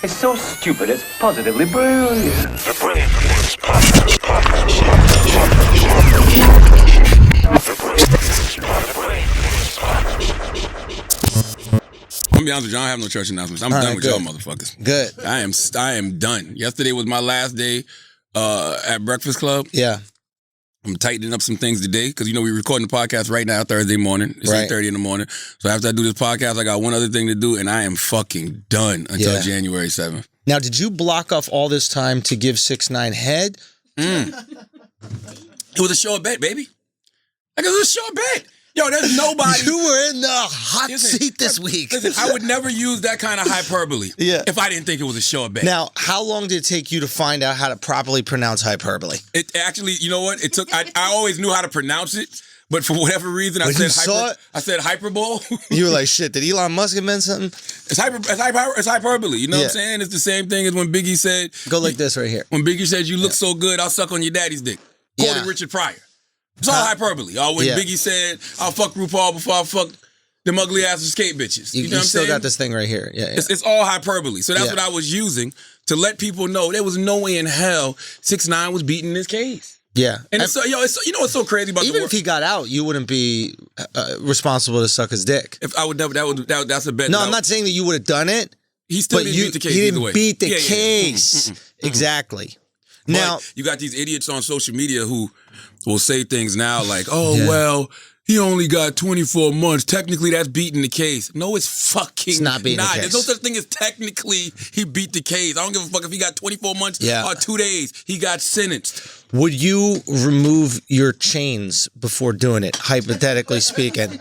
It's so stupid, it's positively brilliant. The Brilliant Boys podcast. I'm gonna be honest with you, I don't have no church announcements. I'm done with y'all motherfuckers. Good. I am done. Yesterday was my last day at Breakfast Club. Yeah. I'm tightening up some things today because, you know, we're recording the podcast right now Thursday morning. It's 8:30 in the morning. So after I do this podcast, I got one other thing to do, and I am fucking done until January 7th. Now, did you block off all this time to give 6ix9ine head? It was a short bet, baby. Like, it was a short bet. Yo, there's nobody. You were in the hot seat this week. Listen, I would never use that kind of hyperbole if I didn't think it was a short bet. Now, how long did it take you to find out how to properly pronounce hyperbole? It actually, you know what? It took. I always knew how to pronounce it, but for whatever reason, I said hyperbole. You were like, shit, did Elon Musk invent something? It's hyperbole. You know what I'm saying? It's the same thing as when Biggie said. Go like this right here. When Biggie said, "You look so good, I'll suck on your daddy's dick." Quoting Richard Pryor. It's all hyperbole. Or when Biggie said, "I'll fuck RuPaul before I fuck them ugly ass skate bitches." You know what I'm still saying? got this thing right here. Yeah. It's all hyperbole. So that's what I was using to let people know there was no way in hell 6ix9ine was beating this case. Yeah. And it's, you know what's so crazy about even if he got out, you wouldn't be responsible to suck his dick. If I would never, that's a bet. No, I'm not saying that you would have done it. He still didn't beat the case. He either didn't way. beat the case. Exactly. But now you got these idiots on social media who will say things now like, "Oh well, he only got 24 months. Technically, that's beating the case." No, it's fucking not beating the case. There's no such thing as technically he beat the case. I don't give a fuck if he got 24 months or 2 days. He got sentenced. Would you remove your chains before doing it, hypothetically speaking?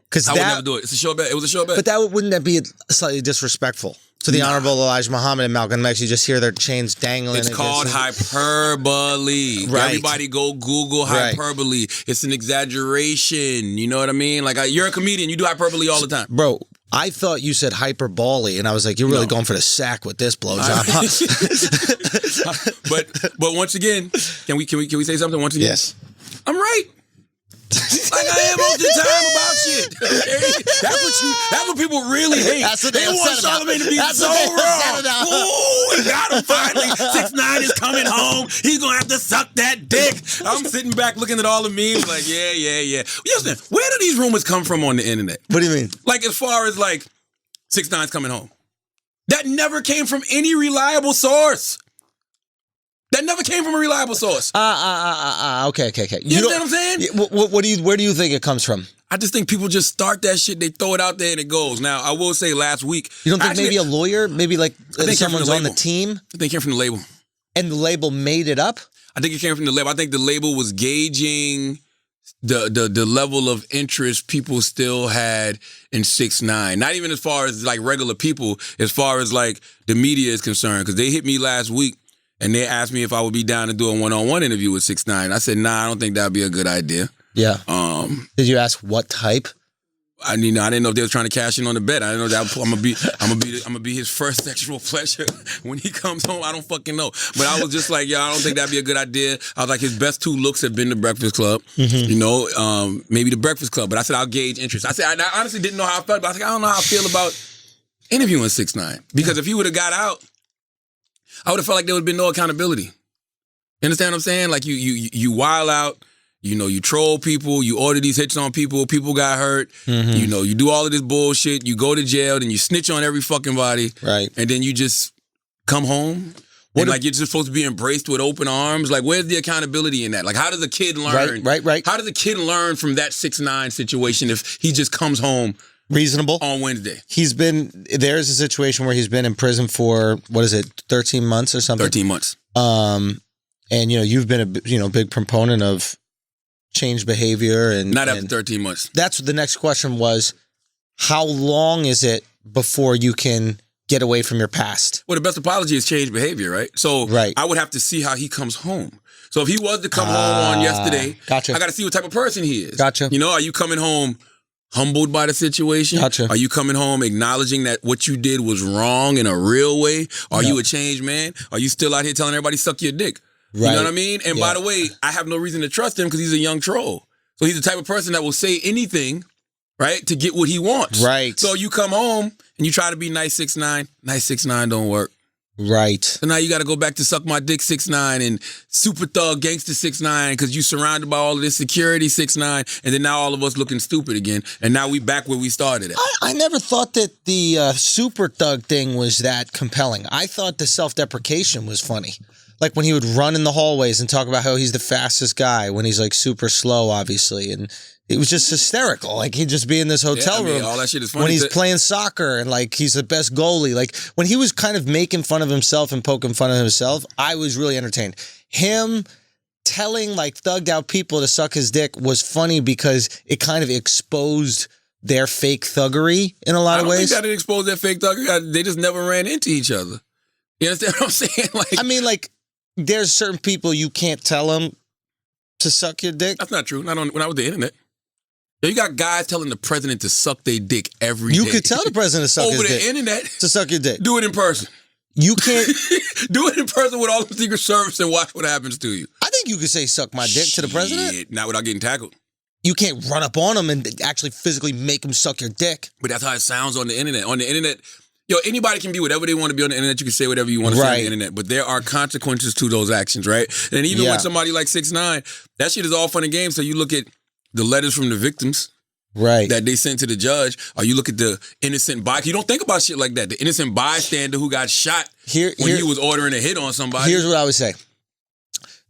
Because I would never do it. It's a short bet. It was a short bet. But wouldn't that be slightly disrespectful to the Honorable Elijah Muhammad and Malcolm X? You just hear their chains dangling. It's called hyperbole. Right. Everybody go Google hyperbole. It's an exaggeration. You know what I mean? Like, you're a comedian. You do hyperbole all the time. Bro, I thought you said hyperbole, and I was like, you're really going for the sack with this blowjob. But once again, can we say something once again? Yes. I'm right. Like I am most of the time about shit. Okay? That's what people really hate. They want Charlamagne to be so wrong. Ooh, we got him finally. 6ix9ine is coming home. He's gonna have to suck that dick. I'm sitting back looking at all the memes like, yeah. Listen, where do these rumors come from on the internet? What do you mean? Like, as far as like 6ix9ine's coming home. That never came from any reliable source. That never came from a reliable source. Okay. You know what I'm saying? Where do you think it comes from? I just think people just start that shit, they throw it out there and it goes. Now, I will say last week. You don't think maybe a lawyer, maybe like someone's on the team? I think it came from the label. And the label made it up? I think it came from the label. I think the label was gauging the level of interest people still had in 6ix9ine. Not even as far as like regular people, as far as like the media is concerned. Because they hit me last week. And they asked me if I would be down to do a one-on-one interview with 6ix9ine. I said, nah, I don't think that would be a good idea. Yeah. Did you ask what type? I didn't know if they were trying to cash in on the bet. I didn't know that I'm gonna be his first sexual pleasure when he comes home. I don't fucking know. But I was just like, I don't think that'd be a good idea. I was like, his best 2 looks have been the Breakfast Club. You know, maybe the Breakfast Club. But I said I'll gauge interest. I said I honestly didn't know how I felt, but I was like, I don't know how I feel about interviewing 6ix9ine. Because if he would have got out, I would have felt like there would have been no accountability. You understand what I'm saying? Like you wild out, you know, you troll people, you order these hits on people got hurt, you know, you do all of this bullshit, you go to jail, then you snitch on every fucking body. Right. And then you just come home. And like you're just supposed to be embraced with open arms. Like, where's the accountability in that? Like, how does a kid learn? Right. How does a kid learn from that 6ix9ine situation if he just comes home reasonable on Wednesday? There's a situation where he's been in prison for, 13 months or something? 13 months. And, you know, you've been a big proponent of changed behavior. And not after 13 months. That's what the next question was. How long is it before you can get away from your past? Well, the best apology is changed behavior, right? So I would have to see how he comes home. So if he was to come home on yesterday, I got to see what type of person he is. Gotcha. You know, are you coming home humbled by the situation? Gotcha. Are you coming home acknowledging that what you did was wrong in a real way? Are you a changed man? Are you still out here telling everybody suck your dick? Right. You know what I mean? And by the way, I have no reason to trust him because he's a young troll. So he's the type of person that will say anything, right? To get what he wants. Right. So you come home and you try to be nice 6ix9ine. Nice 6ix9ine don't work. Right. So now you got to go back to suck my dick 6ix9ine and super thug gangster 6ix9ine because you surrounded by all of this security 6ix9ine, and then now all of us looking stupid again, and now we back where we started at. I never thought that the super thug thing was that compelling. I thought the self-deprecation was funny. Like when he would run in the hallways and talk about how he's the fastest guy when he's like super slow, obviously, and it was just hysterical. Like he'd just be in this hotel room all that shit is funny when he's playing soccer and like he's the best goalie. Like when he was kind of making fun of himself and poking fun of himself, I was really entertained. Him telling like thugged out people to suck his dick was funny because it kind of exposed their fake thuggery in a lot of ways. I don't think that it exposed their fake thuggery. They just never ran into each other. You understand what I'm saying? Like, I mean, like there's certain people you can't tell them to suck your dick. That's not true. Not on when I was the internet. You got guys telling the president to suck their dick every day. You could tell the president to suck his dick. Over the internet. To suck your dick. Do it in person. You can't. Do it in person with all the Secret Service and watch what happens to you. I think you could say suck my dick to the president. Not without getting tackled. You can't run up on him and actually physically make him suck your dick. But that's how it sounds on the internet. On the internet, anybody can be whatever they want to be on the internet. You can say whatever you want to say on the internet. But there are consequences to those actions, right? And even when somebody like 6ix9ine, that shit is all fun and games. So you look at the letters from the victims. Right. That they sent to the judge, or you look at the innocent you don't think about shit like that. The innocent bystander who got shot when he was ordering a hit on somebody. Here's what I would say.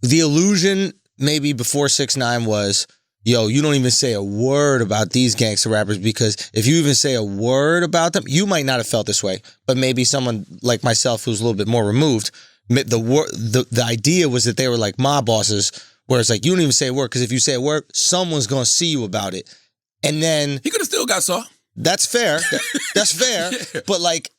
The illusion maybe before 6ix9ine was, yo, you don't even say a word about these gangster rappers, because if you even say a word about them, you might not have felt this way, but maybe someone like myself who's a little bit more removed, the idea was that they were like mob bosses, where it's like, you don't even say a word, because if you say a word, someone's going to see you about it. And then he could have still got saw. That's fair. That's fair. Yeah. But like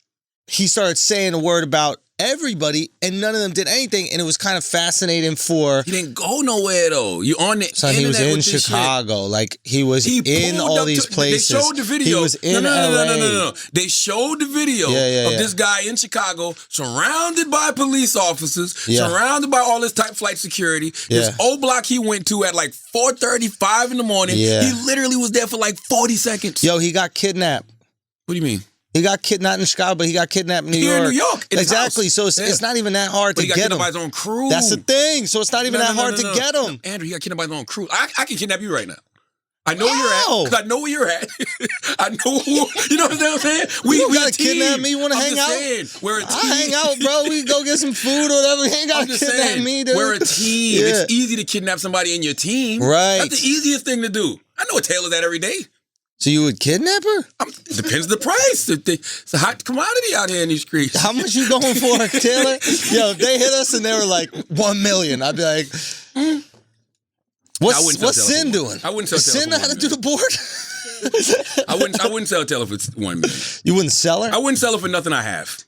he started saying a word about everybody, and none of them did anything, and it was kind of fascinating for. He didn't go nowhere though. You on the internet he was in with Chicago, like he was in all these places. They showed the video. He was in LA. No. They showed the video of this guy in Chicago, surrounded by police officers, surrounded by all this type flight security. This old block he went to at like 4:35 in the morning. He literally was there for like 40 seconds. Yo, he got kidnapped. What do you mean? He got kidnapped in Chicago, but he got kidnapped in New York. Here in New York. Exactly. So it's not even that hard to get him. He got kidnapped by his own crew. That's the thing. So it's not even that hard to get him. No, Andrew, he got kidnapped by his own crew. I can kidnap you right now. I know where you're at. Because I know where you're at. I know who. You know what I'm saying? You gotta kidnap me. You want to hang out? We're a team. I hang out, bro. We go get some food or whatever. You ain't gotta kidnap me, dude. We're a team. It's easy to kidnap somebody in your team. Right. That's the easiest thing to do. I know a Taylor's that every day. So you would kidnap her? Depends the price. It's a hot commodity out here in these streets. How much you going for, Taylor? Yo, if they hit us and they were like 1 million, I'd be like, what's Sin doing? I wouldn't sell Taylor. Sin know how to do the board? I wouldn't sell Taylor for 1 million. You wouldn't sell her? I wouldn't sell her for nothing I have.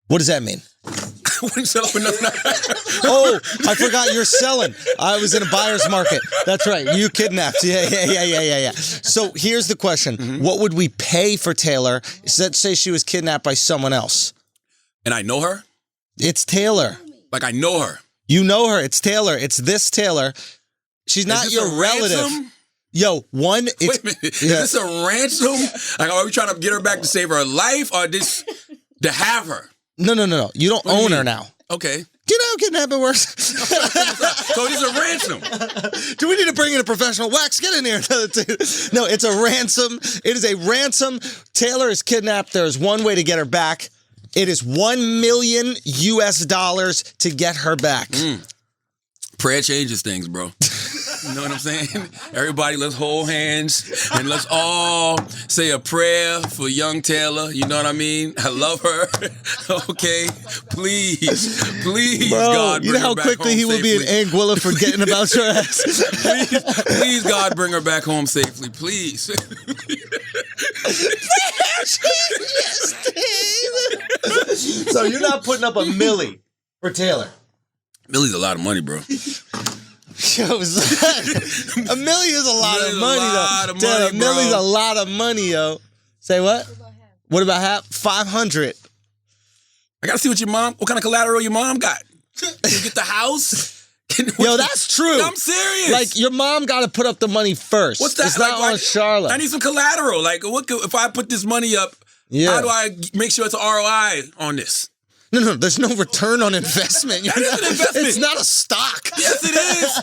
What does that mean? I wouldn't sell her for nothing I have. Oh, I forgot you're selling. I was in a buyer's market. That's right. You kidnapped. Yeah. So here's the question. Mm-hmm. What would we pay for Taylor? Let's say she was kidnapped by someone else. And I know her? It's Taylor. Like I know her. You know her. It's Taylor. It's this Taylor. She's not your relative. Ransom? Yo, wait a minute. Is this a ransom? Like, are we trying to get her back to save her life, or this to have her? No. You don't own her now. Okay. Do you know how kidnapping works? So it is a ransom. Do we need to bring in a professional? Wax, get in here. No, it's a ransom. It is a ransom. Taylor is kidnapped. There is one way to get her back. It is $1 million to get her back. Prayer changes things, bro. You know what I'm saying? Everybody, let's hold hands and let's all say a prayer for young Taylor. You know what I mean? I love her. Okay? Please, bro, God, bring her back home safely. You know how quickly he would be in Anguilla forgetting about your ass? Please, God, bring her back home safely. Please. So you're not putting up $1 million for Taylor? $1 million's a lot of money, bro. Yo, $1 million is a lot of money, though. $1 million's a lot of money, yo. Say what? What about half? 500. I gotta see what kind of collateral your mom got. Can you get the house? Yo, that's true. I'm serious. Like, your mom got to put up the money first. What's that? It's not on Charlotte. I need some collateral. Like, if I put this money up, how do I make sure it's an ROI on this? No, there's no return on investment. That is an investment. It's not a stock. Yes, it is.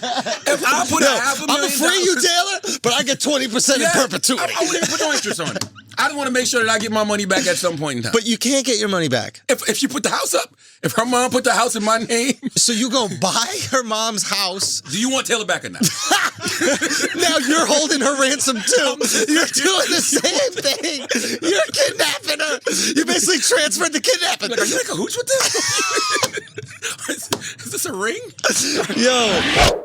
If I put $500,000, I'm a free you, Taylor, but I get 20% in perpetuity. I wouldn't even put no interest on it. I just want to make sure that I get my money back at some point in time. But you can't get your money back. If you put the house up, if her mom put the house in my name. So you go buy her mom's house. Do you want Taylor back or not? Now you're holding her ransom too. You're doing the same thing. You're kidnapping her. You basically transferred the kidnapping. Like, are you like a hooch with this? Is this a ring? Yo.